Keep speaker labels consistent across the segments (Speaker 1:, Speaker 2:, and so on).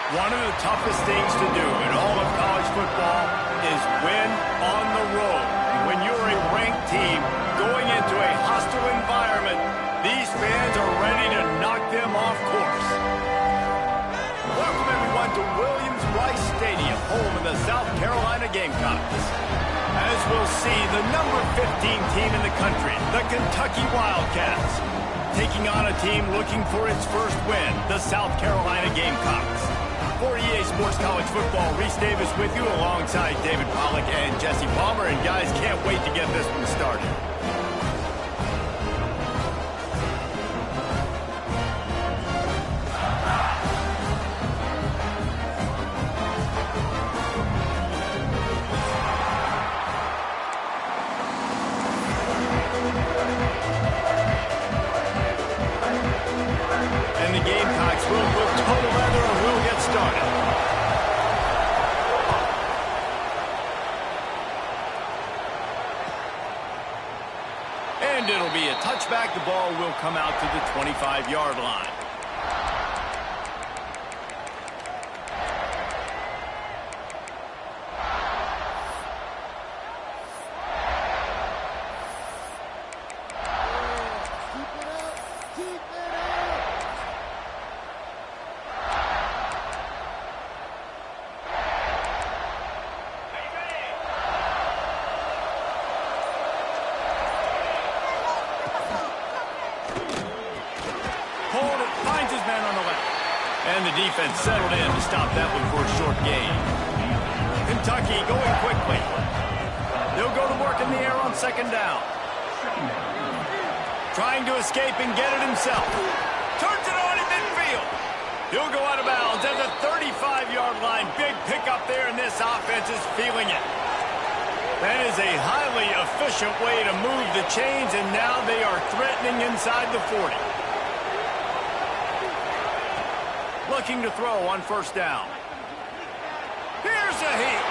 Speaker 1: One of the toughest things to do in all of college football is win on the road. When you're a ranked team going into a hostile environment, these fans are ready to knock them off course. Welcome everyone to Williams-Brice Stadium, home of the South Carolina Gamecocks. As we'll see, the number 15 team in the country, the Kentucky Wildcats, taking on a team looking for its first win, the South Carolina Gamecocks. For EA Sports College Football, Reese Davis with you alongside David Pollack and Jesse Palmer. And guys, can't wait to get this one started. And the Gamecocks will put total leather and we'll get started. And it'll be a touchback. The ball will come out to the 25-yard line. Finds his man on the left. And the defense settled in to stop that one for a short gain. Kentucky going quickly. They'll go to work in the air on second down. Trying to escape and get it himself. Turns it on in midfield. He'll go out of bounds at the 35-yard line. Big pickup there, and this offense is feeling it. That is a highly efficient way to move the chains, and now they are threatening inside the 40. Looking to throw on first down. Here's a hit.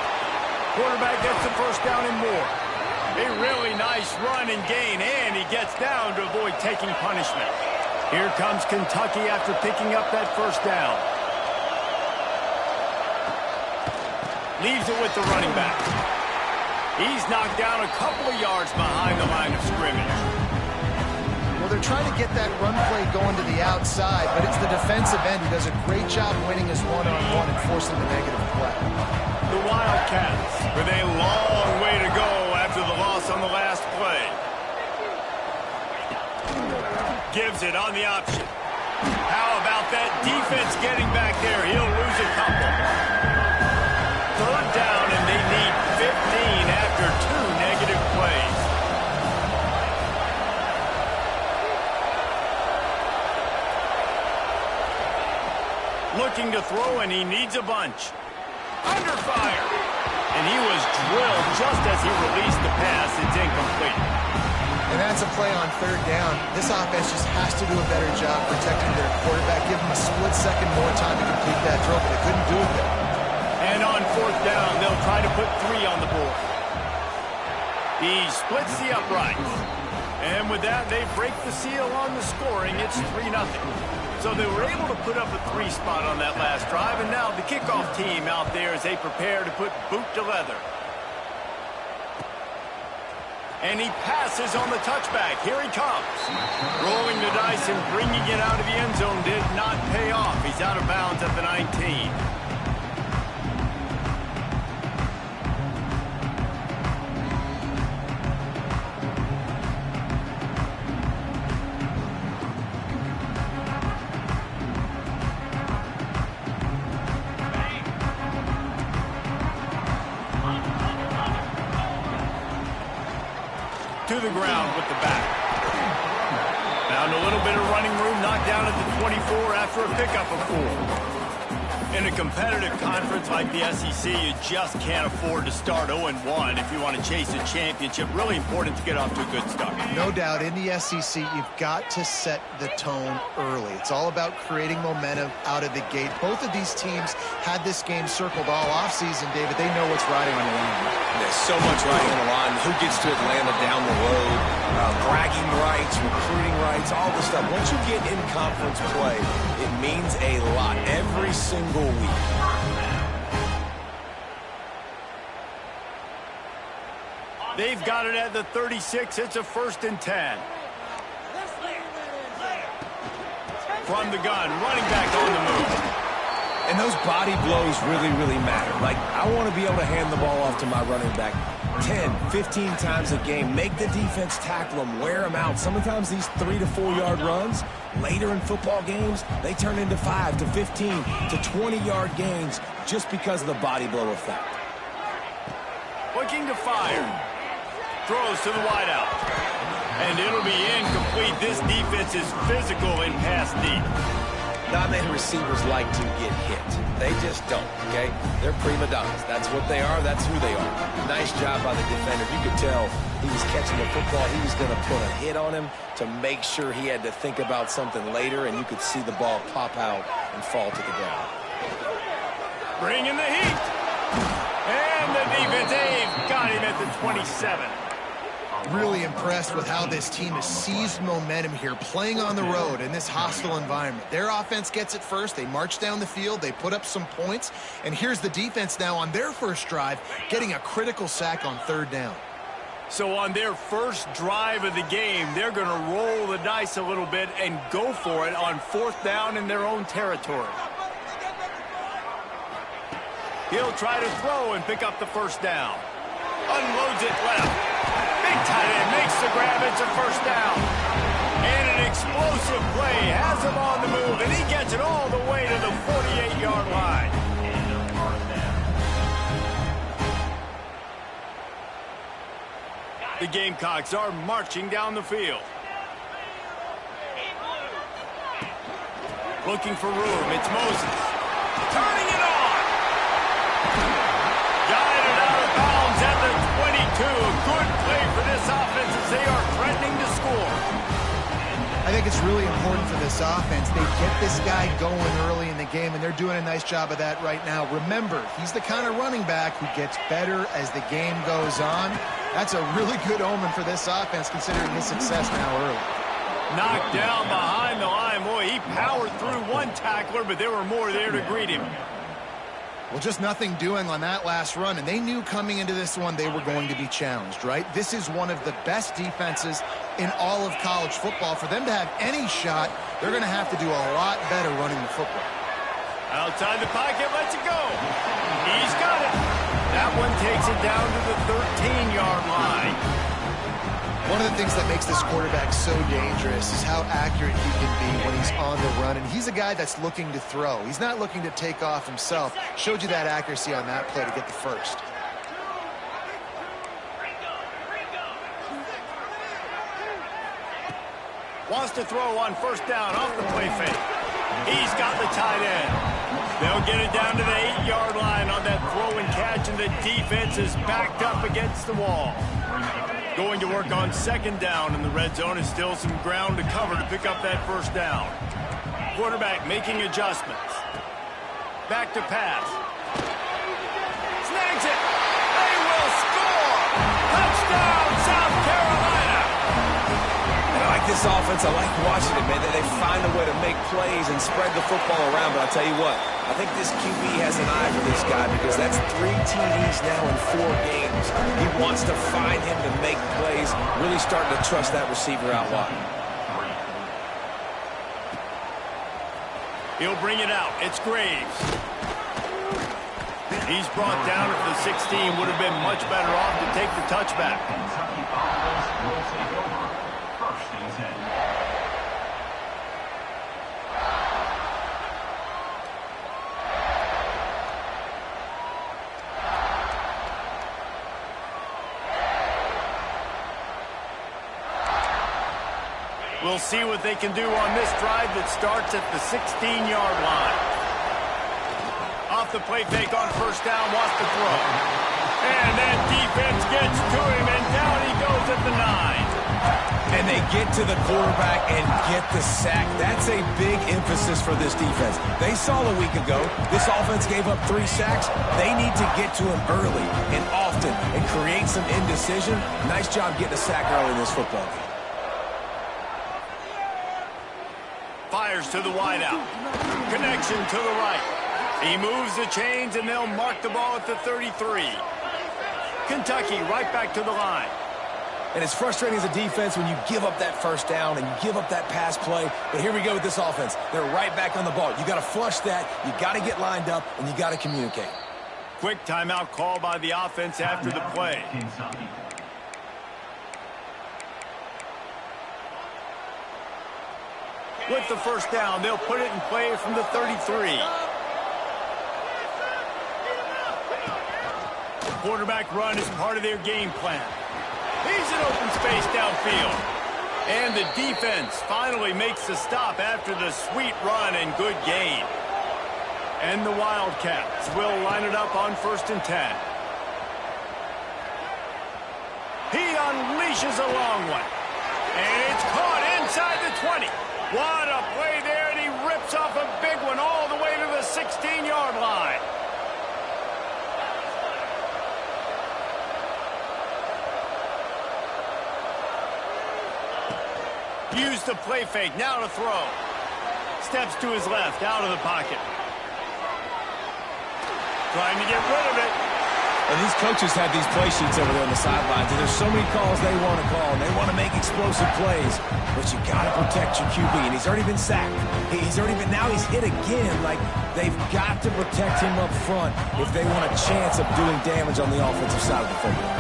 Speaker 1: Quarterback gets the first down and more. A really nice run and gain, and he gets down to avoid taking punishment. Here comes Kentucky after picking up that first down. Leaves it with the running back. He's knocked down a couple of yards behind the line of scrimmage.
Speaker 2: Well, they're trying to get that run play going to the outside, but it's the defensive end who does a great job winning his one-on-one and forcing the negative play.
Speaker 1: The Wildcats with a long way to go after the loss on the last play. Gives it on the option. How about that defense getting back there? He'll lose a couple. Third down, and they need 15 after 2 negative plays. Looking to throw, and he needs a bunch. Under fire. And he was drilled just as he released the pass. It's incomplete.
Speaker 2: And that's a play on third down. This offense just has to do a better job protecting their quarterback. Give him a split second more time to complete that throw, but they couldn't do it there.
Speaker 1: And on fourth down, they'll try to put 3 on the board. He splits the uprights. And with that, they break the seal on the scoring. It's 3-0. So they were able to put up a 3 spot on that last drive, and now the kickoff team out there as they prepare to put boot to leather. And he passes on the touchback. Here he comes. Rolling the dice and bringing it out of the end zone did not pay off. He's out of bounds at the 19. To the ground with the back. Found a little bit of running room, knocked down at the 24 after a pickup of 4. In a competitive conference like the SEC, you just can't afford to start 0-1 if you want to chase a championship. Really important to get off to a good start.
Speaker 2: No doubt, in the SEC, you've got to set the tone early. It's all about creating momentum out of the gate. Both of these teams had this game circled all offseason, David. They know what's riding on the line.
Speaker 3: There's so much riding on the line. Who gets to Atlanta down the road? Bragging rights, recruiting rights, all this stuff. Once you get in conference play, it means a lot. Every single single week.
Speaker 1: They've got it at the 36. It's a 1st and 10. From the gun, running back on the move.
Speaker 3: And those body blows really, really matter. Like, I want to be able to hand the ball off to my running back 10, 15 times a game. Make the defense tackle them, wear them out. Sometimes these 3 to 4 yard runs, later in football games, they turn into 5 to 15 to 20 yard gains just because of the body blow effect.
Speaker 1: Looking to fire. Throws to the wideout. And it'll be incomplete. This defense is physical in pass deep.
Speaker 3: Not many receivers like to get hit. They just don't, okay? They're prima donnas. That's what they are. That's who they are. Nice job by the defender. You could tell he was catching the football. He was going to put a hit on him to make sure he had to think about something later, and you could see the ball pop out and fall to the ground.
Speaker 1: Bringing the heat. And the defense, they've got him at the 27.
Speaker 2: Really impressed with how this team has seized momentum here, playing on the road in this hostile environment. Their offense gets it first. They march down the field. They put up some points. And here's the defense now on their first drive, getting a critical sack on 3rd down.
Speaker 1: So on their first drive of the game, they're going to roll the dice a little bit and go for it on 4th down in their own territory. He'll try to throw and pick up the 1st down. Unloads it left. Big tight end makes the grab. It's a 1st down. And an explosive play has him on the move, and he gets it all the way to the 48-yard line. The Gamecocks are marching down the field. Looking for room. It's Moses. Turning it on. Guided out of bounds at the 22. Good play for this offense as they are threatening to score.
Speaker 2: I think it's really important for this offense. They get this guy going early in the game, and they're doing a nice job of that right now. Remember, he's the kind of running back who gets better as the game goes on. That's a really good omen for this offense, considering his success now early.
Speaker 1: Knocked down behind the line. Boy, he powered through one tackler, but there were more there to greet him.
Speaker 2: Well, just nothing doing on that last run, and they knew coming into this one they were going to be challenged, right? This is one of the best defenses in all of college football. For them to have any shot, they're going to have to do a lot better running the football.
Speaker 1: Outside the pocket, lets it go. He's got it. That one takes it down to the 13-yard line.
Speaker 2: One of the things that makes this quarterback so dangerous is how accurate he can be when he's on the run. And he's a guy that's looking to throw. He's not looking to take off himself. Showed you that accuracy on that play to get the first.
Speaker 1: Wants to throw on 1st down off the play fake. He's got the tight end. They'll get it down to the 8-yard line on that throw and catch, and the defense is backed up against the wall. Going to work on 2nd down in the red zone, is still some ground to cover to pick up that 1st down. Quarterback making adjustments. Back to pass. Snags it. They will score. Touchdown, South Carolina.
Speaker 3: I like this offense. I like watching it, man. They find a way to make plays and spread the football around. But I'll tell you what, I think this QB has an eye for this guy because that's 3 TDs now in 4 games. He wants to find him to make plays, really starting to trust that receiver out wide.
Speaker 1: He'll bring it out. It's Graves. He's brought down at the 16. Would have been much better off to take the touchback. We'll see what they can do on this drive that starts at the 16-yard line. Off the play fake on 1st down, wants to throw. And that defense gets to him, and down he goes at the 9.
Speaker 3: And they get to the quarterback and get the sack. That's a big emphasis for this defense. They saw a week ago, this offense gave up 3 sacks. They need to get to him early and often and create some indecision. Nice job getting a sack early in this football game.
Speaker 1: Fires to the wideout. Connection to the right. He moves the chains, and they'll mark the ball at the 33. Kentucky right back to the line.
Speaker 3: And it's frustrating as a defense when you give up that first down and you give up that pass play. But here we go with this offense. They're right back on the ball. You got to flush that. You got to get lined up, and you got to communicate.
Speaker 1: Quick timeout call by the offense after the play. With the first down, they'll put it in play from the 33. The quarterback run is part of their game plan. He's in open space downfield. And the defense finally makes the stop after the sweet run and good gain. And the Wildcats will line it up on 1st and 10. He unleashes a long one. And it's caught inside the 20. What a play there, and he rips off a big one all the way to the 16-yard line. Use the play fake, now to throw. Steps to his left, out of the pocket. Trying to get rid of it.
Speaker 3: And these coaches have these play sheets over there on the sidelines, and there's so many calls they want to call, and they want to make explosive plays, but you got to protect your QB, and he's already been sacked. Now he's hit again. Like, they've got to protect him up front if they want a chance of doing damage on the offensive side of the football.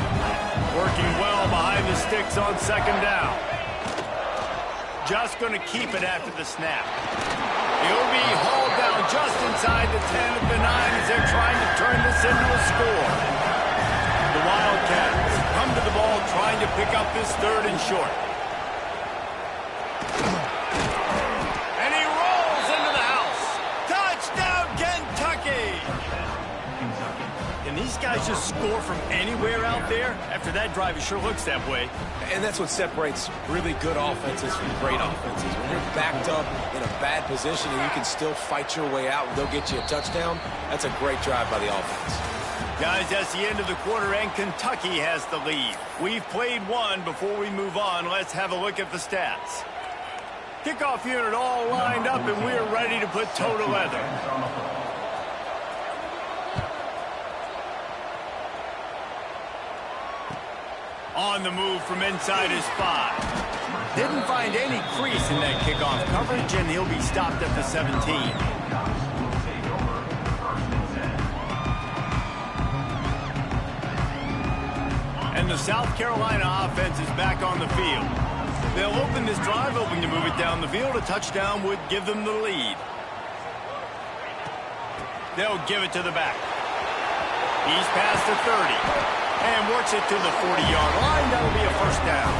Speaker 1: Working well behind the sticks on 2nd down. Just going to keep it after the snap. He'll be hauled down just inside the 10 at the 9 as they're trying to turn this into a score. The Wildcats come to the ball trying to pick up this 3rd and short. And he rolls into the house. Touchdown, Kentucky! Can these guys just score from anywhere out there? After that drive, it sure looks that way.
Speaker 3: And that's what separates really good offenses from great offenses. When you're backed up in a bad position and you can still fight your way out and they'll get you a touchdown, that's a great drive by the offense.
Speaker 1: Guys, that's the end of the quarter, and Kentucky has the lead. We've played one. Before we move on, let's have a look at the stats. Kickoff unit all lined up, and we're ready to put toe to leather. On the move from inside his 5. Didn't find any crease in that kickoff coverage, and he'll be stopped at the 17. And the South Carolina offense is back on the field. They'll open this drive, hoping to move it down the field. A touchdown would give them the lead. They'll give it to the back. He's past the 30. And works it to the 40-yard line. That'll be a first down.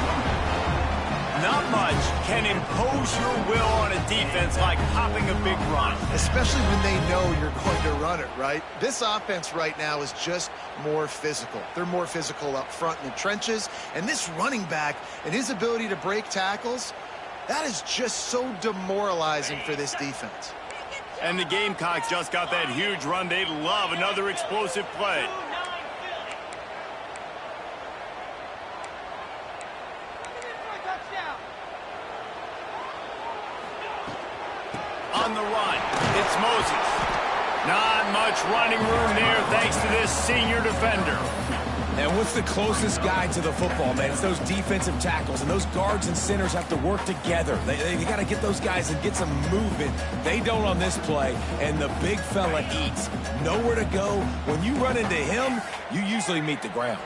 Speaker 1: Not much can impose your will on a defense like hopping a big run.
Speaker 2: Especially when they know you're going to run it, right? This offense right now is just more physical. They're more physical up front in the trenches. And this running back and his ability to break tackles, that is just so demoralizing for this defense.
Speaker 1: And the Gamecocks just got that huge run. They'd love another explosive play. On the run, it's Moses. Not much running room there thanks to this senior defender.
Speaker 3: And what's the closest guy to the football, man? It's those defensive tackles, and those guards and centers have to work together. They got to get those guys and get some movement. They don't on this play, and the big fella eats. Nowhere to go. When you run into him, you usually meet the ground.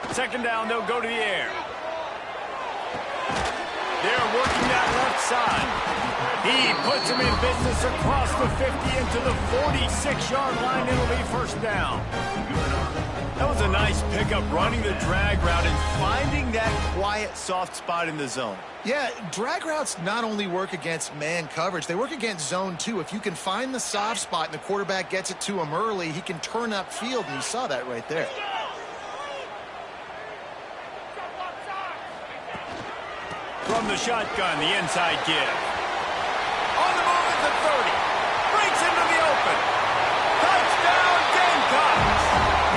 Speaker 1: 2nd down, they'll go to the air. They're working that left side. He puts him in business across the 50 into the 46-yard line. It'll be first down. That was a nice pickup, running the drag route and finding that quiet, soft spot in the zone.
Speaker 2: Yeah, drag routes not only work against man coverage, they work against zone too. If you can find the soft spot and the quarterback gets it to him early, he can turn upfield, and you saw that right there.
Speaker 1: From the shotgun, the inside give. On the move at the 30. Breaks into the open. Touchdown, Gamecocks.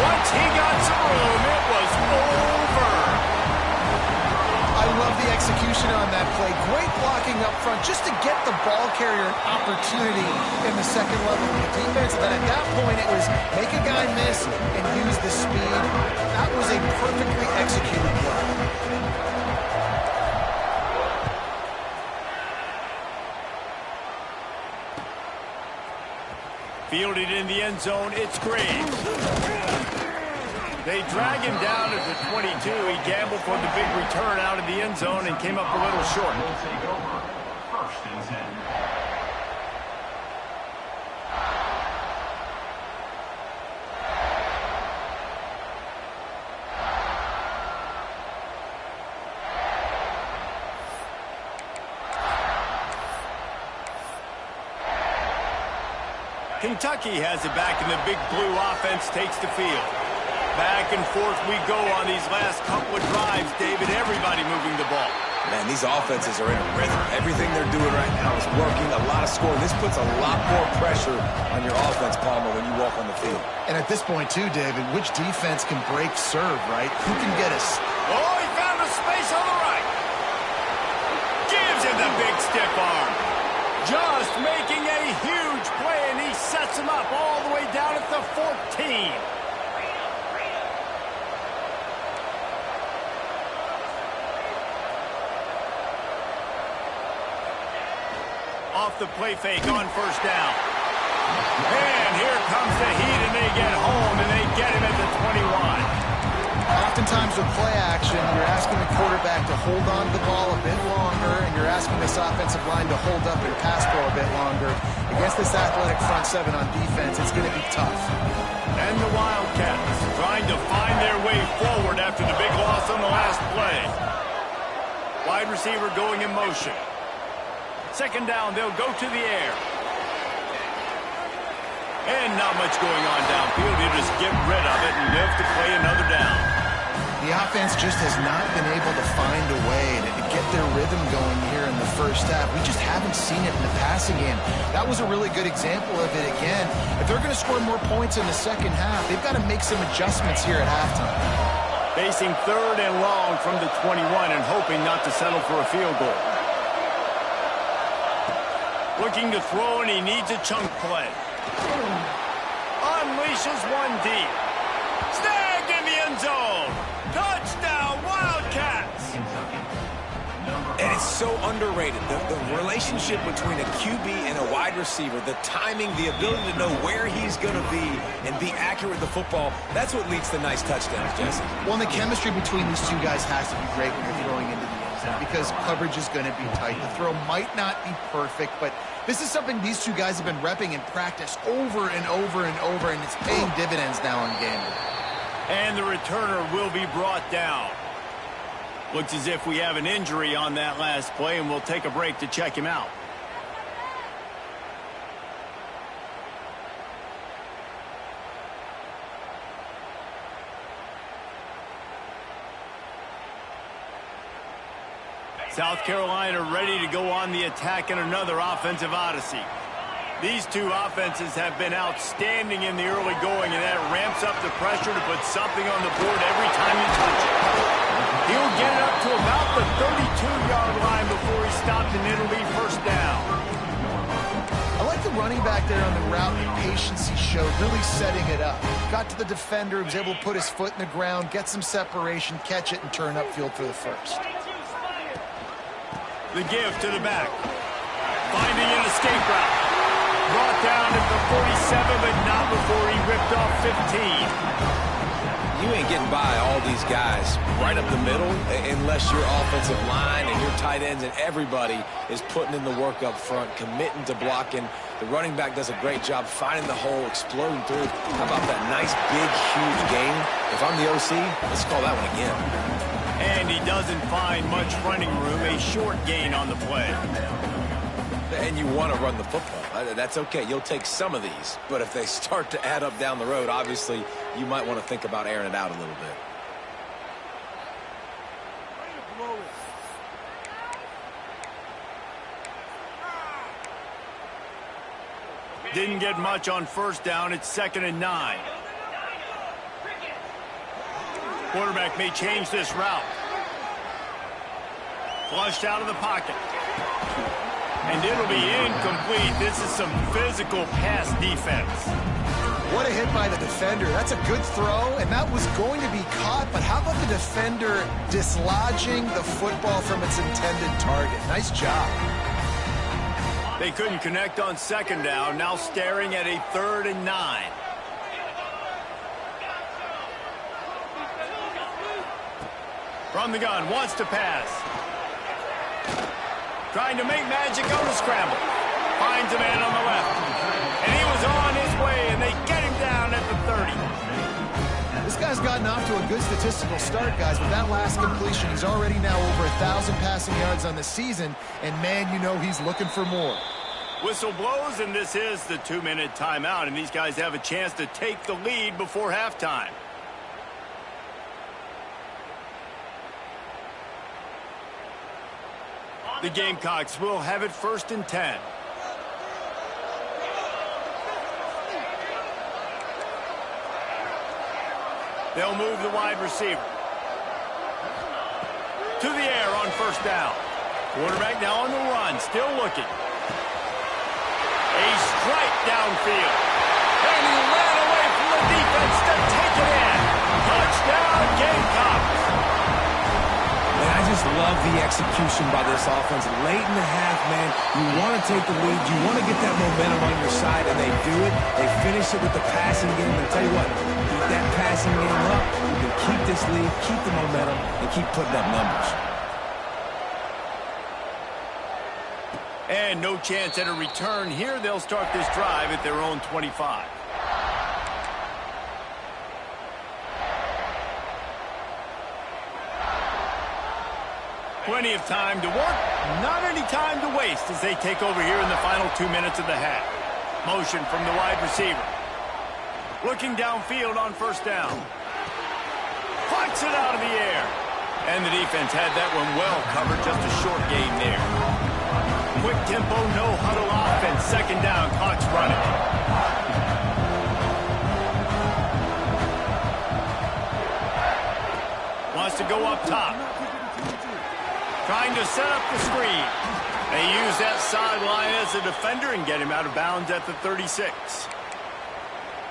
Speaker 1: Once he got some room, it was over.
Speaker 2: I love the execution on that play. Great blocking up front just to get the ball carrier an opportunity in the second level of the defense. But at that point, it was make a guy miss and use the speed. That was a perfectly executed play.
Speaker 1: Fielded in the end zone, it's Graves. They drag him down at the 22. He gambled for the big return out of the end zone and came up a little short.
Speaker 4: Will take over. First and 10.
Speaker 1: Kentucky has it back, and the big blue offense takes the field. Back and forth we go on these last couple of drives, David. Everybody moving the ball.
Speaker 3: Man, these offenses are in a rhythm. Everything they're doing right now is working. A lot of scoring. This puts a lot more pressure on your offense, Palmer, when you walk on the field.
Speaker 2: And at this point, too, David, which defense can break serve, right? Who can get us?
Speaker 1: Oh, he found a space on the right. Gives him the big stiff arm. Just making a huge play, and he sets him up all the way down at the 14. Off the play fake on first down. And here comes the heat, and they get home, and they get him at the 21.
Speaker 2: Oftentimes with play action, you're asking the quarterback to hold on to the ball a bit longer, and you're asking this offensive line to hold up and pass pro a bit longer. Against this athletic front seven on defense, it's going to be tough.
Speaker 1: And the Wildcats trying to find their way forward after the big loss on the last play. Wide receiver going in motion. Second down, they'll go to the air. And not much going on downfield. You just get rid of it and live to play another down.
Speaker 2: The offense just has not been able to find a way to get their rhythm going here in the first half. We just haven't seen it in the passing game. That was a really good example of it again. If they're going to score more points in the second half, they've got to make some adjustments here at halftime.
Speaker 1: Facing third and long from the 21 and hoping not to settle for a field goal. Looking to throw, and he needs a chunk play. Unleashes one deep. Snagged in the end zone. Touchdown, Wildcats!
Speaker 3: And it's so underrated. The relationship between a QB and a wide receiver, the timing, the ability to know where he's going to be and be accurate with the football, that's what leads to nice touchdowns, Jesse.
Speaker 2: Well, and the chemistry between these two guys has to be great when you're throwing into the end zone because coverage is going to be tight. The throw might not be perfect, but this is something these two guys have been repping in practice over and over and over, and it's paying dividends now on game day.
Speaker 1: And the returner will be brought down. Looks as if we have an injury on that last play, and we'll take a break to check him out. South Carolina ready to go on the attack in another offensive odyssey. These two offenses have been outstanding in the early going, and that ramps up the pressure to put something on the board every time you touch it. He'll get it up to about the 32-yard line before he's stopped, and it'll be first down.
Speaker 2: I like the running back there on the route and patience he showed, really setting it up. Got to the defender, was able to put his foot in the ground, get some separation, catch it, and turn upfield for the first.
Speaker 1: The give to the back. Finding an escape route. Brought down at the 47, but not before he ripped off 15.
Speaker 3: You ain't getting by all these guys right up the middle unless your offensive line and your tight ends and everybody is putting in the work up front, committing to blocking. The running back does a great job finding the hole, exploding through. How about that nice, big, huge gain? If I'm the OC, let's call that one again.
Speaker 1: And he doesn't find much running room, a short gain on the play.
Speaker 3: And you want to run the football. That's okay. You'll take some of these. But if they start to add up down the road, obviously, you might want to think about airing it out a little bit.
Speaker 1: Didn't get much on first down. It's 2nd and 9. Quarterback may change this route. Flushed out of the pocket. And it'll be incomplete. This is some physical pass defense.
Speaker 2: What a hit by the defender. That's a good throw, and that was going to be caught, but how about the defender dislodging the football from its intended target? Nice job.
Speaker 1: They couldn't connect on second down, now staring at a 3rd and 9. From the gun, wants to pass. Trying to make magic on the scramble. Finds a man on the left. And he was on his way, and they get him down at the 30.
Speaker 2: This guy's gotten off to a good statistical start, guys. With that last completion, he's already now over 1,000 passing yards on the season. And, man, you know he's looking for more.
Speaker 1: Whistle blows, and this is the 2-minute timeout. And these guys have a chance to take the lead before halftime. The Gamecocks will have it 1st and 10. They'll move the wide receiver. To the air on 1st down. Quarterback now on the run, still looking. A strike downfield. And he ran away from the defense to take it in. Touchdown, Gamecocks.
Speaker 3: Man, I just love the execution by this offense. Late in the half, man, you want to take the lead. You want to get that momentum on your side, and they do it. They finish it with the passing game. And tell you what, keep that passing game up. You can keep this lead, keep the momentum, and keep putting up numbers.
Speaker 1: And no chance at a return here. They'll start this drive at their own 25. Plenty of time to work, not any time to waste as they take over here in the final 2 minutes of the half. Motion from the wide receiver. Looking downfield on 1st down. Plucks it out of the air. And the defense had that one well covered, just a short gain there. Quick tempo, no huddle offense. 2nd down, clock's running. Wants to go up top. Trying to set up the screen. They use that sideline as a defender and get him out of bounds at the 36.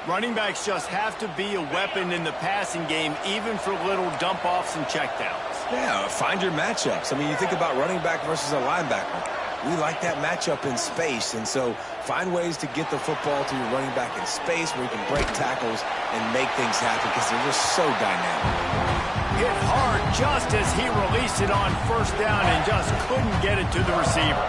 Speaker 1: Running backs just have to be a weapon in the passing game, even for little dump-offs and checkdowns.
Speaker 3: Yeah, find your matchups. I mean, you think about running back versus a linebacker. We like that matchup in space, and so find ways to get the football to your running back in space where you can break tackles and make things happen because they're just so dynamic.
Speaker 1: Hit hard just as he released it on 1st down and just couldn't get it to the receiver.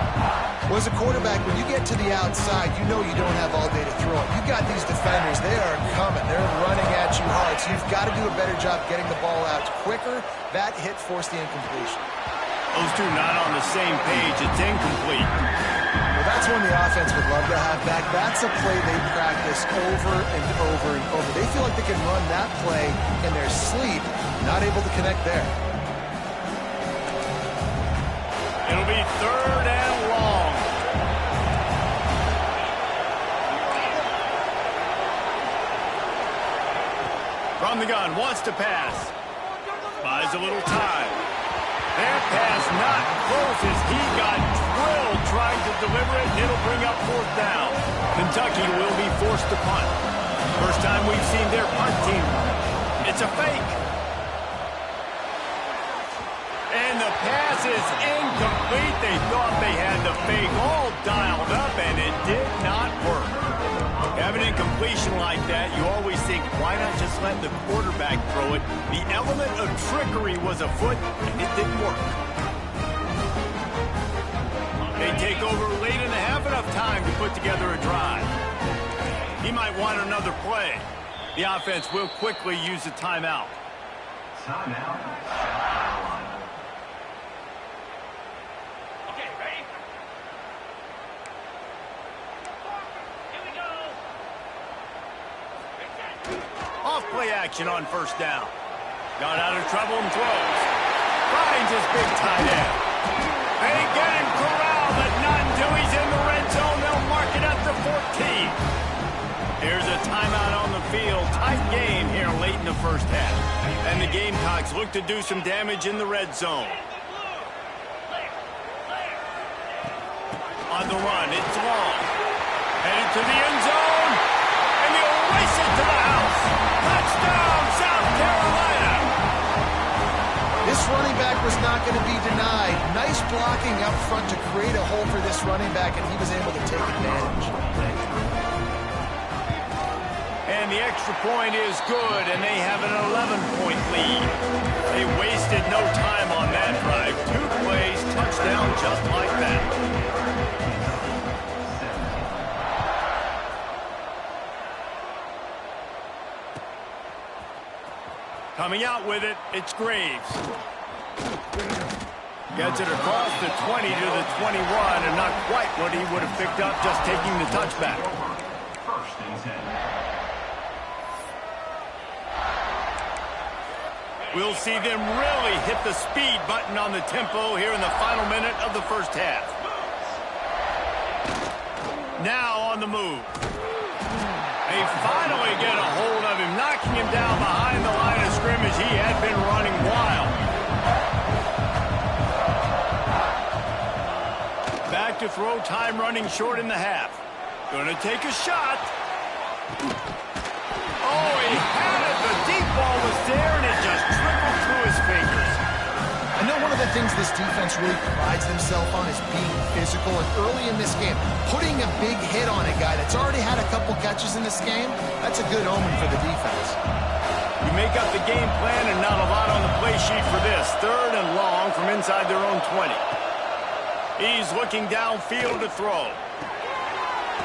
Speaker 2: Well, as a quarterback, when you get to the outside, you know you don't have all day to throw it. You've got these defenders. They are coming. They're running at you hard, so you've got to do a better job getting the ball out quicker. That hit forced the incompletion.
Speaker 1: Those two not on the same page. It's incomplete.
Speaker 2: Well, that's when the offense would love to have back. That's a play they practice over and over and over. They feel like they can run that play in their sleep, not able to connect there.
Speaker 1: It'll be 3rd and long. From the gun, wants to pass. Buys a little time. Their pass not close as he got drilled trying to deliver it, and it'll bring up 4th down. Kentucky will be forced to punt. First time we've seen their punt team. It's a fake. And the pass is incomplete. They thought they had the fake all dialed up, and it did not work. Having an incompletion like that, you always think, why not just let the quarterback throw it? The element of trickery was afoot, and it didn't work. They take over late in the half, enough time to put together a drive. He might want another play. The offense will quickly use a timeout.
Speaker 4: Timeout.
Speaker 1: Off-play action on 1st down. Got out of trouble and throws. Finds his big tight end. They get him corralled at none till he's in the red zone. They'll mark it at the 14. Here's a timeout on the field. Tight game here late in the 1st half. And the Gamecocks look to do some damage in the red zone. On the run, it's long. Headed to the end zone. And he'll race it to the house. Touchdown, South Carolina.
Speaker 2: This running back was not going to be denied. Nice blocking up front to create a hole for this running back, and he was able to take advantage.
Speaker 1: And the extra point is good, and they have an 11-point lead. They wasted no time on that drive. 2 plays, touchdown just like that. Coming out with it, it's Graves. Gets it across the 20 to the 21, and not quite what he would have picked up just taking the touchback.
Speaker 4: First and 10.
Speaker 1: We'll see them really hit the speed button on the tempo here in the final minute of the first half. Now on the move. They finally get a hold of him, knocking him down behind the line of scrimmage. He had been running wild. Back to throw, time running short in the half. Gonna take a shot. Oh, he had it. The deep ball was there, and it just trickled through his fingers.
Speaker 2: I know one of the things this defense really prides themselves on is being physical, and early in this game, putting a big hit on a guy that's already had a couple catches in this game, that's a good omen for the defense.
Speaker 1: You make up the game plan and not a lot on the play sheet for this. 3rd and long from inside their own 20. He's looking downfield to throw.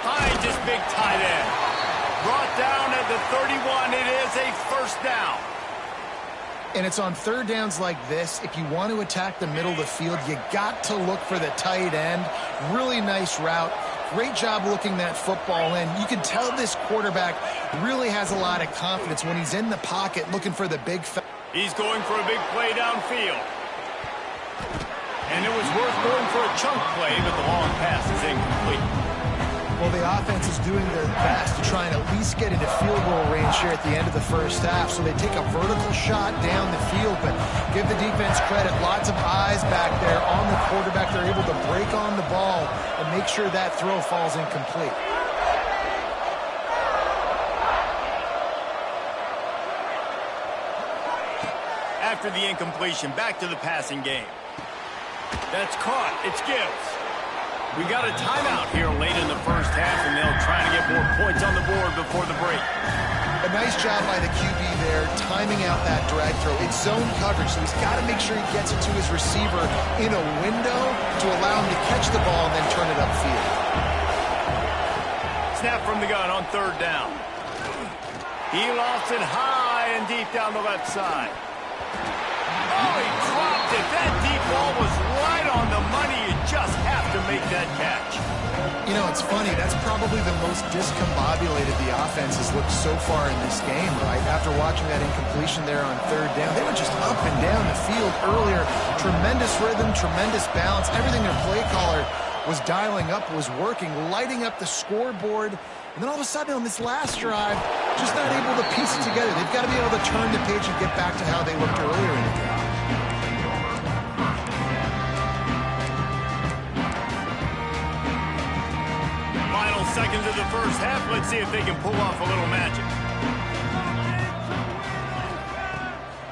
Speaker 1: Finds his big tight end. Brought down at the 31. It is a first down.
Speaker 2: And it's on 3rd downs like this, if you want to attack the middle of the field, you got to look for the tight end. Really nice route. Great job looking that football in. You can tell this quarterback really has a lot of confidence when he's in the pocket looking for the big...
Speaker 1: He's going for a big play downfield. And it was worth going for a chunk play, but the long pass is incomplete.
Speaker 2: Well, the offense is doing their best to try and at least get into field goal range here at the end of the first half. So they take a vertical shot down the field, but give the defense credit. Lots of eyes back there on the quarterback. They're able to break on the ball and make sure that throw falls incomplete.
Speaker 1: After the incompletion, back to the passing game. That's caught. It's Gibbs. We got a timeout here late in the first half, and they'll try to get more points on the board before the break.
Speaker 2: A nice job by the QB there, timing out that drag throw. It's zone coverage, so he's got to make sure he gets it to his receiver in a window to allow him to catch the ball and then turn it upfield.
Speaker 1: Snap from the gun on 3rd down. He lost it high and deep down the left side. Oh, he dropped it. That deep ball was right on the money. You just have to make that catch.
Speaker 2: You know, it's funny. That's probably the most discombobulated the offense has looked so far in this game, right? After watching that incompletion there on 3rd down, they were just up and down the field earlier. Tremendous rhythm, tremendous balance. Everything their play caller was dialing up was working, lighting up the scoreboard. And then all of a sudden on this last drive, just not able to piece it together. They've got to be able to turn the page and get back to how they looked earlier in the game.
Speaker 1: Final seconds of the first half. Let's see if they can pull off a little magic.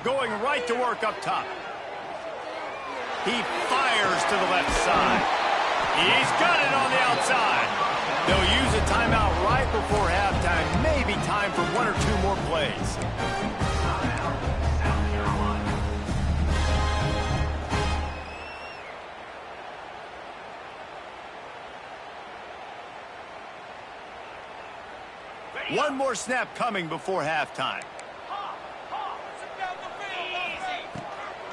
Speaker 1: Going right to work up top. He fires to the left side. He's got it on the outside. They'll use a timeout right before halftime. Maybe time for 1 or 2 more plays. One more snap coming before halftime.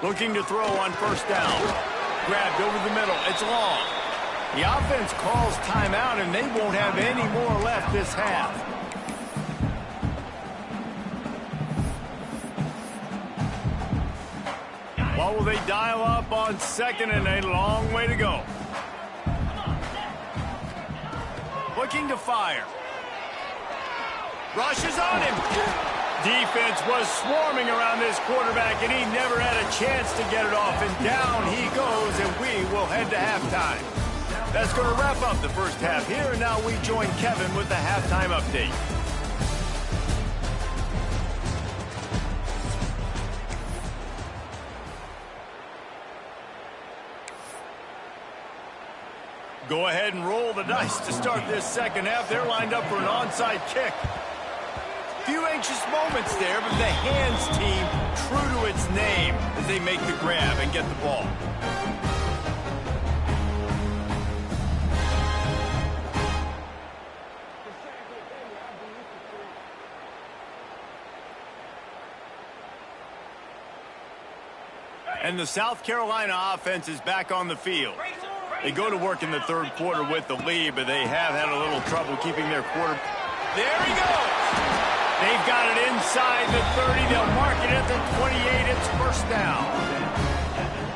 Speaker 1: Looking to throw on 1st down. Grabbed over the middle. It's long. The offense calls timeout, and they won't have any more left this half. What will they dial up on 2nd and a long way to go? Looking to fire. Rushes on him. Defense was swarming around this quarterback, and he never had a chance to get it off. And down he goes, and we will head to halftime. That's going to wrap up the first half here, and now we join Kevin with the halftime update. Go ahead and roll the dice to start this second half. They're lined up for an onside kick. Few anxious moments there, but the hands team true to its name as they make the grab and get the ball. And the South Carolina offense is back on the field. They go to work in the third quarter with the lead, but they have had a little trouble keeping their quarter. There he goes. They've got it inside the 30. They'll mark it at the 28. It's first down.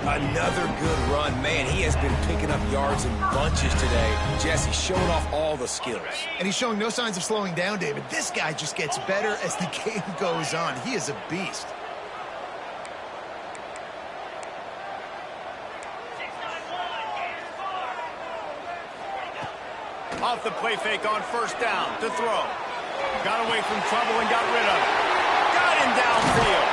Speaker 3: Another good run. Man, he has been picking up yards in bunches today. Jesse showing off all the skills.
Speaker 2: And he's showing no signs of slowing down, David. This guy just gets better as the game goes on. He is a beast.
Speaker 1: Off the play fake on first down to throw. Got away from trouble and got rid of it. Got him downfield.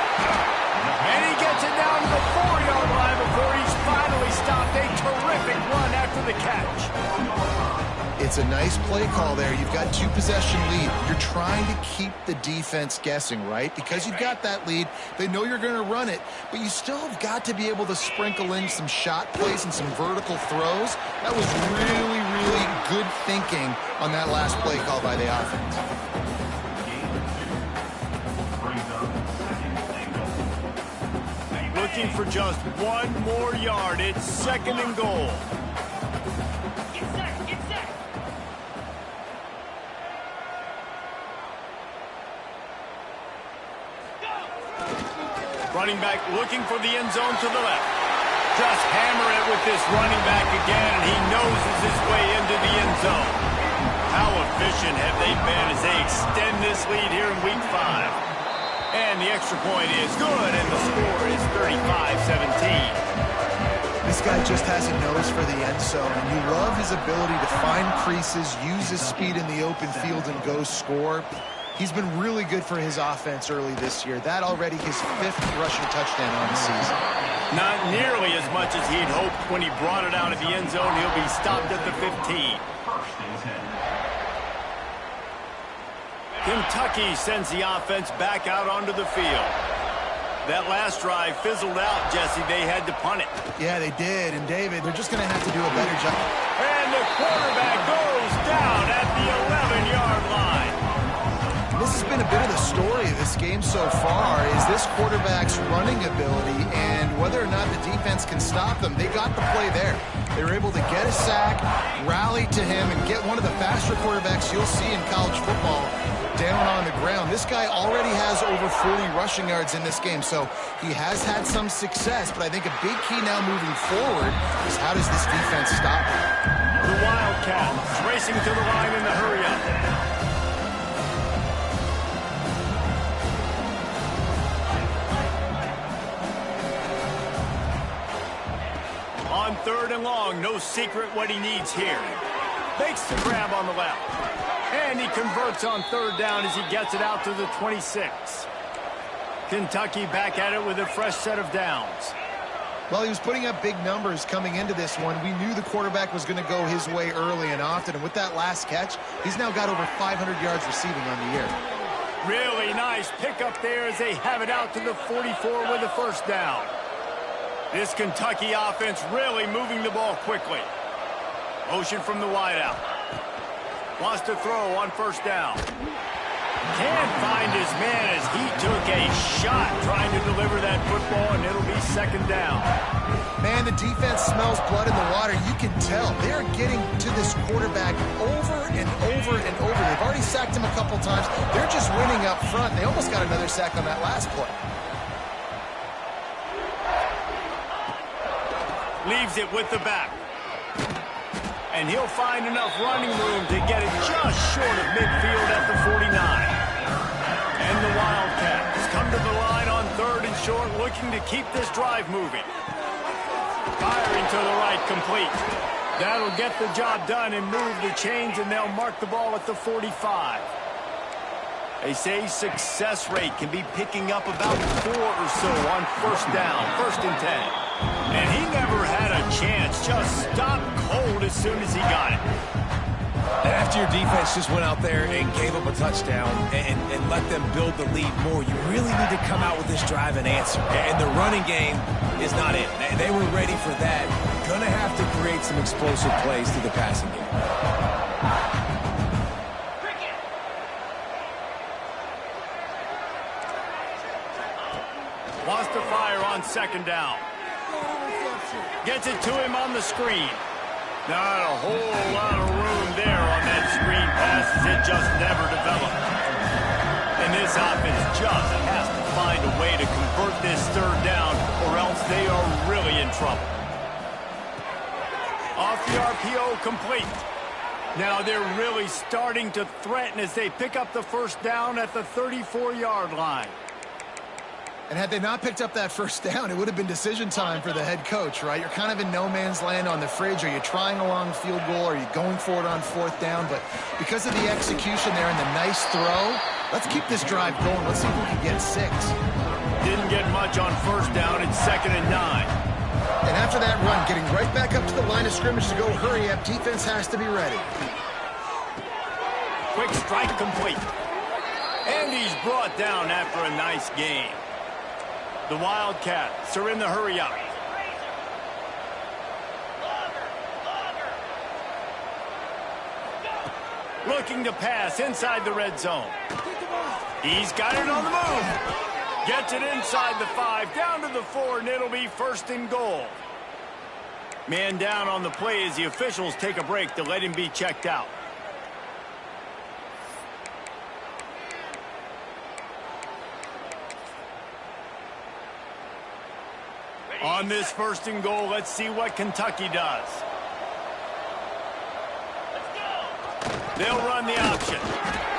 Speaker 1: And he gets it down to the 4-yard line before he's finally stopped. A terrific run after the catch.
Speaker 2: It's a nice play call there. You've got 2-possession lead. You're trying to keep the defense guessing, right? Because you've got that lead. They know you're going to run it, but you still have got to be able to sprinkle in some shot plays and some vertical throws. That was really, really good thinking on that last play call by the offense.
Speaker 1: Looking for just one more yard. It's second and goal. Running back looking for the end zone to the left. Just hammer it with this running back again, and he noses his way into the end zone. How efficient have they been as they extend this lead here in Week 5? And the extra point is good, and the score is 35-17.
Speaker 2: This guy just has a nose for the end zone, and you love his ability to find creases, use his speed in the open field, and go score. He's been really good for his offense early this year. That already his 5th rushing touchdown on the season.
Speaker 1: Not nearly as much as he'd hoped when he brought it out of the end zone. He'll be stopped at the 15. Kentucky sends the offense back out onto the field. That last drive fizzled out, Jesse. They had to punt it.
Speaker 2: Yeah, they did. And, David, they're just going to have to do a better job.
Speaker 1: And the quarterback goes down at the 11-yard line.
Speaker 2: This has been a bit of the story of this game so far, is this quarterback's running ability and whether or not the defense can stop them. They got the play there. They were able to get a sack, rally to him, and get one of the faster quarterbacks you'll see in college football down on the ground. This guy already has over 40 rushing yards in this game, so he has had some success, but I think a big key now moving forward is how does this defense stop him?
Speaker 1: The Wildcats racing to the line in the hurry-up. On third and long, no secret what he needs here. Makes the grab on the left. And he converts on third down as he gets it out to the 26. Kentucky back at it with a fresh set of downs.
Speaker 2: Well, he was putting up big numbers coming into this one. We knew the quarterback was going to go his way early and often. And with that last catch, he's now got over 500 yards receiving on the year.
Speaker 1: Really nice pickup there as they have it out to the 44 with a first down. This Kentucky offense really moving the ball quickly. Motion from the wideout. Wants to throw on first down. Can't find his man as he took a shot trying to deliver that football, and it'll be second down.
Speaker 2: Man, the defense smells blood in the water. You can tell. They're getting to this quarterback over and over and over. They've already sacked him a couple times. They're just winning up front. They almost got another sack on that last play.
Speaker 1: Leaves it with the back. And he'll find enough running room to get it just short of midfield at the 49. And the Wildcats come to the line on third and short, looking to keep this drive moving. Firing to the right, complete. That'll get the job done and move the chains, and they'll mark the ball at the 45. They say success rate can be picking up about 4 or so on first down, 1st and 10. And he never had a chance, just stopped cold as soon as he got it.
Speaker 3: And after your defense just went out there and gave up a touchdown and let them build the lead more, you really need to come out with this drive and answer. And the running game is not it. They were ready for that. Going to have to create some explosive plays through the passing game.
Speaker 1: Wants to fire on 2nd down. Gets it to him on the screen. Not a whole lot of room there on that screen pass as it just never developed. And this offense just has to find a way to convert this 3rd down or else they are really in trouble. Off the RPO, complete. Now they're really starting to threaten as they pick up the 1st down at the 34-yard line.
Speaker 2: And had they not picked up that 1st down, it would have been decision time for the head coach, right? You're kind of in no man's land on the fridge. Are you trying a long field goal? Are you going for it on 4th down? But because of the execution there and the nice throw, let's keep this drive going. Let's see if we can get 6.
Speaker 1: Didn't get much on 1st down. It's 2nd and 9.
Speaker 2: And after that run, getting right back up to the line of scrimmage to go hurry up, defense has to be ready.
Speaker 1: Quick strike complete. And he's brought down after a nice game. The Wildcats are in the hurry-up. Looking to pass inside the red zone. He's got it on the move. Gets it inside the 5, down to the 4, and it'll be 1st and goal. Man down on the play as the officials take a break to let him be checked out. On this 1st and goal, let's see what Kentucky does. They'll run the option.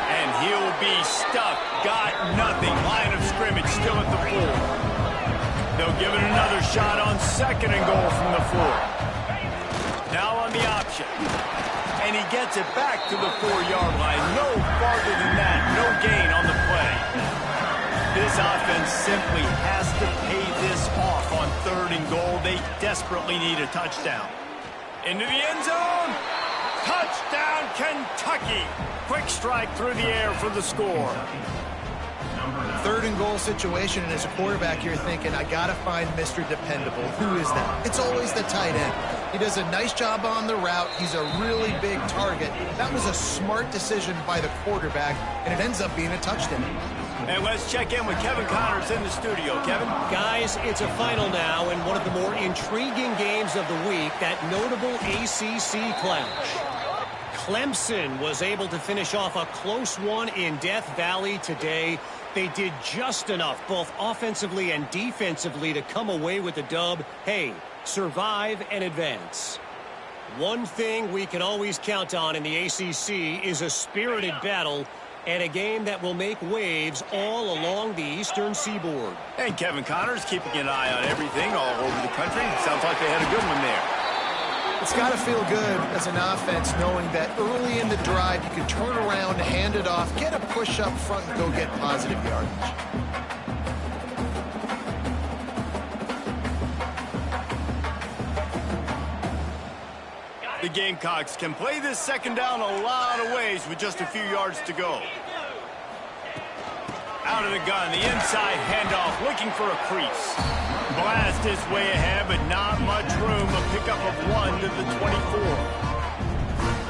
Speaker 1: And he'll be stuck. Got nothing. Line of scrimmage still at the 4. They'll give it another shot on 2nd and goal from the 4. Now on the option. And he gets it back to the 4-yard line. No farther than that. No gain on the play. This offense simply has to pay this off on 3rd and goal. They desperately need a touchdown. Into the end zone. Touchdown, Kentucky. Quick strike through the air for the score.
Speaker 2: 3rd and goal situation, and as a quarterback, you're thinking, I got to find Mr. Dependable. Who is that? It's always the tight end. He does a nice job on the route. He's a really big target. That was a smart decision by the quarterback, and it ends up being a touchdown.
Speaker 1: And let's check in with Kevin Connors in the studio. Kevin?
Speaker 5: Guys, it's a final now in one of the more intriguing games of the week, that notable ACC clash. Clemson was able to finish off a close one in Death Valley today. They did just enough, both offensively and defensively, to come away with the dub. Hey, survive and advance. One thing we can always count on in the ACC is a spirited battle and a game that will make waves all along the eastern seaboard.
Speaker 1: And Kevin Connors keeping an eye on everything all over the country. Sounds like they had a good one there.
Speaker 2: It's got to feel good as an offense knowing that early in the drive you can turn around, hand it off, get a push up front, and go get positive yardage.
Speaker 1: The Gamecocks can play this 2nd down a lot of ways with just a few yards to go. Out of the gun, the inside handoff, looking for a crease. Blast his way ahead, but not much room. A pickup of 1 to the 24.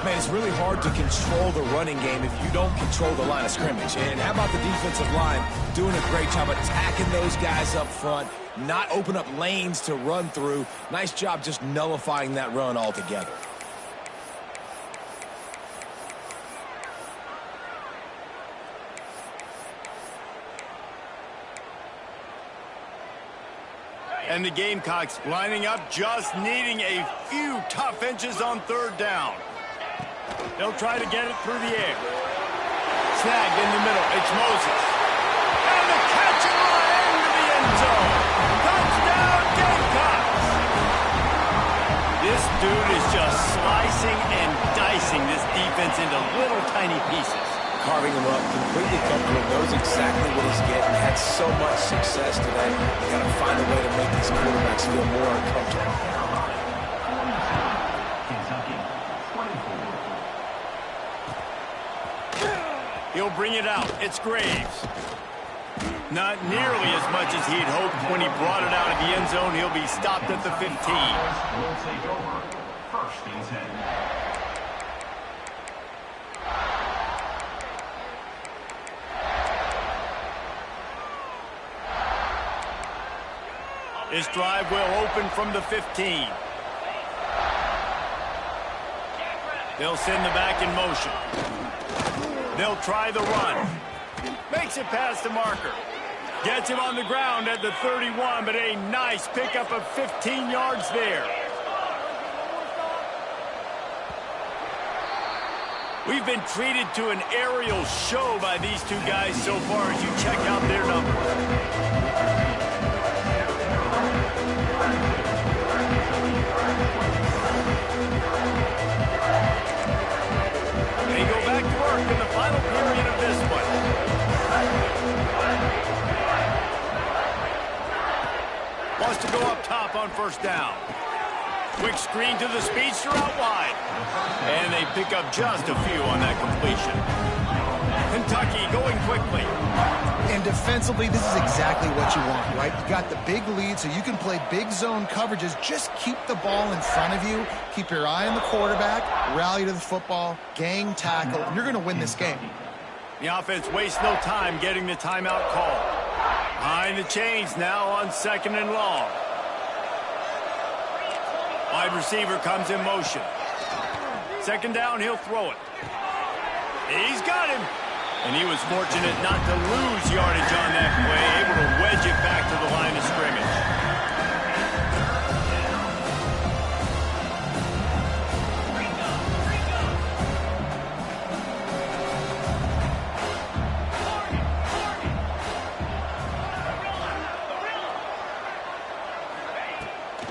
Speaker 3: Man, it's really hard to control the running game if you don't control the line of scrimmage. And how about the defensive line doing a great job attacking those guys up front, not open up lanes to run through. Nice job just nullifying that run altogether.
Speaker 1: And the Gamecocks lining up, just needing a few tough inches on 3rd down. They'll try to get it through the air. Snagged in the middle. It's Moses. And the catch and run into the end zone. Touchdown, Gamecocks! This dude is just slicing and dicing this defense into little tiny pieces.
Speaker 3: Carving him up, completely comfortable, knows exactly what he's getting, had so much success today. You got to find a way to make these quarterbacks feel more uncomfortable.
Speaker 1: He'll bring it out. It's Graves. Not nearly as much as he'd hoped when he brought it out of the end zone. He'll be stopped at the 15.
Speaker 4: Will take over. First and 10.
Speaker 1: This drive will open from the 15. They'll send the back in motion. They'll try the run. Makes it past the marker. Gets him on the ground at the 31, but a nice pickup of 15 yards there. We've been treated to an aerial show by these two guys so far as you check out their numbers. They go back to work in the final period of this one. Wants to go up top on first down. Quick screen to the speedster out wide. And they pick up just a few on that completion. Kentucky going quickly.
Speaker 2: And defensively, this is exactly what you want, right? You got the big lead, so you can play big zone coverages. Just keep the ball in front of you. Keep your eye on the quarterback. Rally to the football. Gang tackle. And you're going to win this game.
Speaker 1: The offense wastes no time getting the timeout call. Behind the chains now on 2nd and long. Wide receiver comes in motion. 2nd down, he'll throw it. He's got him. And he was fortunate not to lose yardage on that play, able to wedge it back to the line of scrimmage.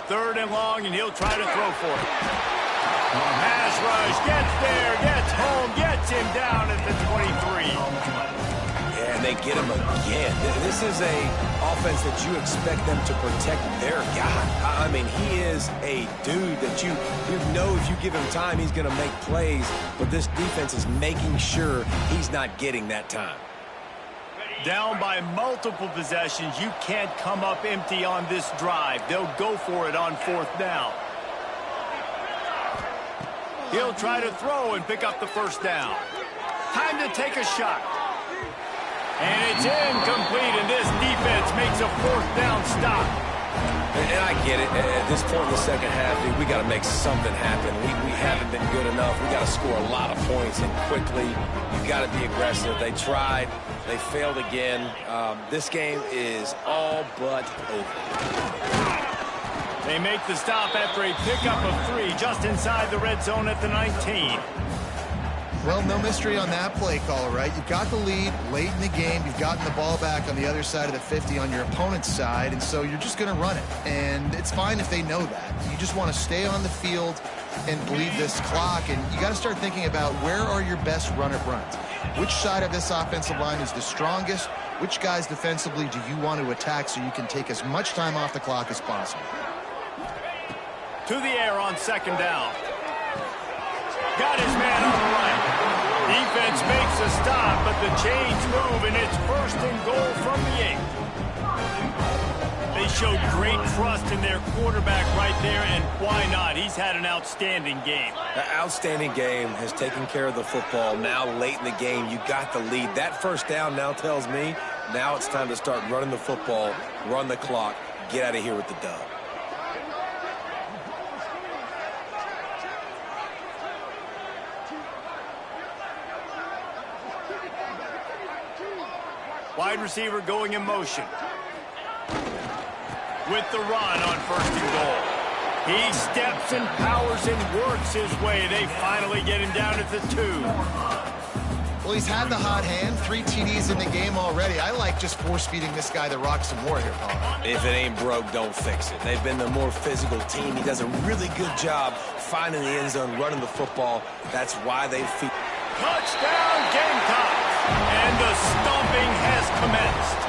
Speaker 1: Third and long, and he'll try to throw for it. Pass rush, gets there, gets home, gets him down at the 23.
Speaker 3: Yeah, and they get him again. This is a offense that you expect them to protect their guy. I mean, he is a dude that you know if you give him time, he's going to make plays. But this defense is making sure he's not getting that time.
Speaker 1: Down by multiple possessions, you can't come up empty on this drive. They'll go for it on 4th down. He'll try to throw and pick up the first down. Time to take a shot. And it's incomplete, and this defense makes a 4th down stop.
Speaker 3: And I get it. At this point in the second half, dude, we got to make something happen. We haven't been good enough. We got to score a lot of points and quickly. You got to be aggressive. They tried. They failed again. This game is all but over.
Speaker 1: They make the stop after a pickup of 3 just inside the red zone at the 19.
Speaker 2: Well, no mystery on that play call, right? You've got the lead late in the game. You've gotten the ball back on the other side of the 50 on your opponent's side, and so you're just going to run it. And it's fine if they know that. You just want to stay on the field and bleed this clock, and you got to start thinking about where are your best run-up runs. Which side of this offensive line is the strongest? Which guys defensively do you want to attack so you can take as much time off the clock as possible?
Speaker 1: To the air on 2nd down. Got his man on the right. Defense makes a stop, but the chains move, and it's 1st and goal from the 8. They showed great trust in their quarterback right there, and why not? He's had an outstanding game.
Speaker 3: An outstanding game, has taken care of the football. Now late in the game, you got the lead. That 1st down now tells me now it's time to start running the football, run the clock, get out of here with the dub.
Speaker 1: Wide receiver going in motion. With the run on 1st and goal. He steps and powers and works his way. They finally get him down at the 2.
Speaker 2: Well, he's had the hot hand, 3 TDs in the game already. I like just force-feeding this guy the rock some more here, Paul.
Speaker 3: If it ain't broke, don't fix it. They've been the more physical team. He does a really good job finding the end zone, running the football. That's why they feed.
Speaker 1: Touchdown, Gamecocks! And the stomping has commenced.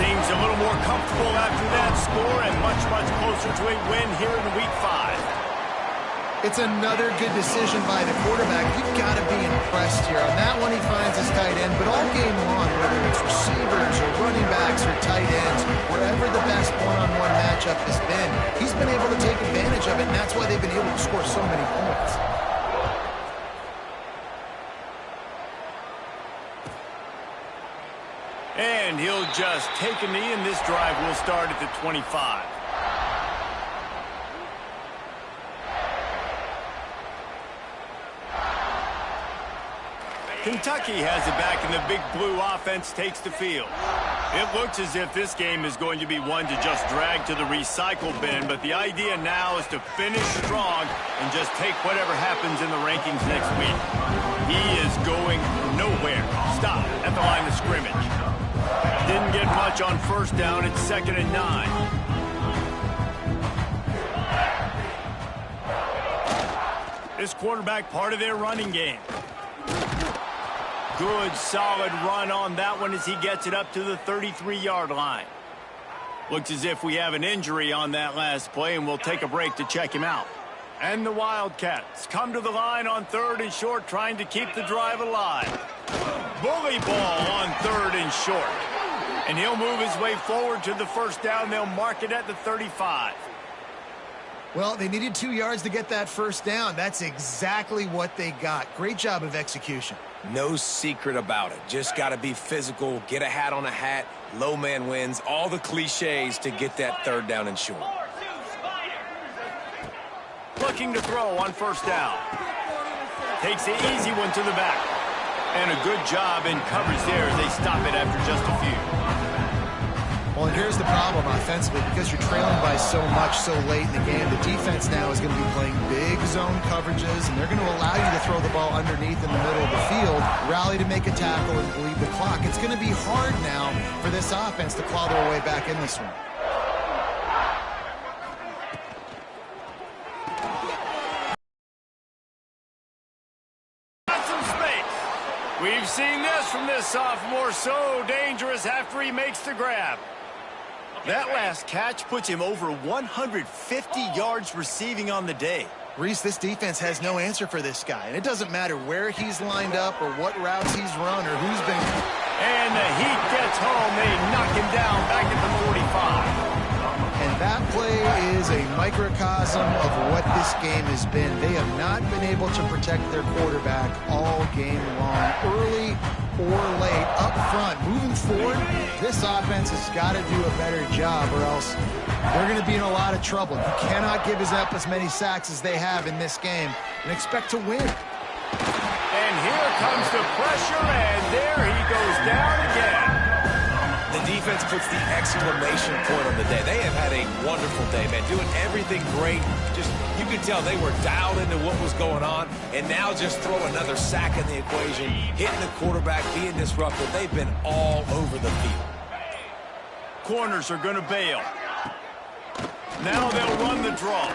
Speaker 1: Things a little more comfortable after that score and much, much closer to a win here in Week 5.
Speaker 2: It's another good decision by the quarterback. You've got to be impressed here. On that one, he finds his tight end, but all game long, whether it's receivers or running backs or tight ends, wherever the best one-on-one matchup has been, he's been able to take advantage of it, and that's why they've been able to score so many points.
Speaker 1: And he'll just take a knee, and this drive will start at the 25. Kentucky has it back, and the Big Blue offense takes the field. It looks as if this game is going to be one to just drag to the recycle bin, but the idea now is to finish strong and just take whatever happens in the rankings next week. He is going nowhere. Stop at the line of scrimmage. Didn't get much on first down. It's 2nd and 9. This quarterback part of their running game. Good, solid run on that one as he gets it up to the 33-yard line. Looks as if we have an injury on that last play, and we'll take a break to check him out. And the Wildcats come to the line on 3rd and short, trying to keep the drive alive. Bully ball on 3rd and short. And he'll move his way forward to the first down. They'll mark it at the 35.
Speaker 2: Well, they needed 2 yards to get that first down. That's exactly what they got. Great job of execution.
Speaker 3: No secret about it. Just got to be physical, get a hat on a hat, low man wins, all the cliches to get that 3rd down and short.
Speaker 1: Looking to throw on first down. Takes the easy one to the back. And a good job in coverage there as they stop it after just a few.
Speaker 2: Well, and here's the problem offensively. Because you're trailing by so much so late in the game, the defense now is going to be playing big zone coverages, and they're going to allow you to throw the ball underneath in the middle of the field, rally to make a tackle, and bleed the clock. It's going to be hard now for this offense to claw their way back in this one.
Speaker 1: We've seen this from this sophomore, so dangerous after he makes the grab. That last catch puts him over 150 yards receiving on the day.
Speaker 2: Reese, this defense has no answer for this guy, and it doesn't matter where he's lined up or what routes he's run or who's been.
Speaker 1: And the heat gets home. They knock him down back at the 45.
Speaker 2: And that play is a microcosm of what this game has been. They have not been able to protect their quarterback all game long, early or late, up front. Moving forward, this offense has got to do a better job, or else they're going to be in a lot of trouble. You cannot give up as many sacks as they have in this game and expect to win.
Speaker 1: And here comes the pressure, and there he goes down again.
Speaker 3: The defense puts the exclamation point on the day. They have had a wonderful day, man, doing everything great. Just, you could tell they were dialed into what was going on, and now just throw another sack in the equation, hitting the quarterback, being disruptive. They've been all over the field.
Speaker 1: Corners are going to bail. Now they'll run the draw.